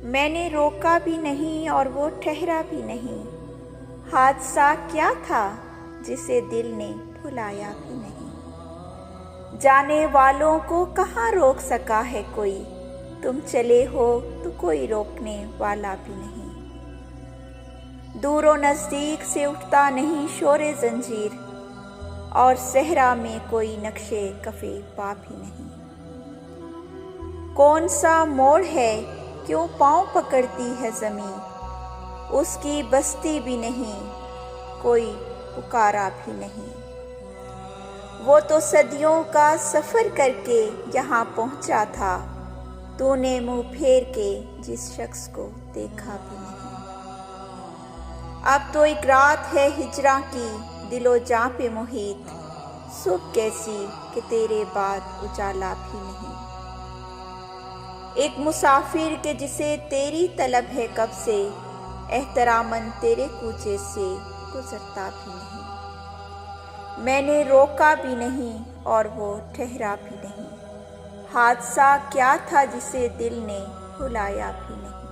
मैंने रोका भी नहीं और वो ठहरा भी नहीं। हादसा क्या था जिसे दिल ने भुलाया भी नहीं। जाने वालों को कहाँ रोक सका है कोई, तुम चले हो तो कोई रोकने वाला भी नहीं। दूरों नजदीक से उठता नहीं शोरे जंजीर, और सहरा में कोई नक्शे कफे पा भी नहीं। कौन सा मोड़ है क्यों पाँव पकड़ती है जमीन, उसकी बस्ती भी नहीं कोई पुकारा भी नहीं। वो तो सदियों का सफर करके यहाँ पहुँचा था, तूने मुंह फेर के जिस शख्स को देखा भी नहीं। अब तो एक रात है हिजरा की दिलो जां पे मुहित, सुबह कैसी कि तेरे बाद उजाला भी नहीं। एक मुसाफिर के जिसे तेरी तलब है कब से, एहतरामन तेरे कूचे से गुजरता भी नहीं। मैंने रोका भी नहीं और वो ठहरा भी नहीं। हादसा क्या था जिसे दिल ने भुलाया भी नहीं।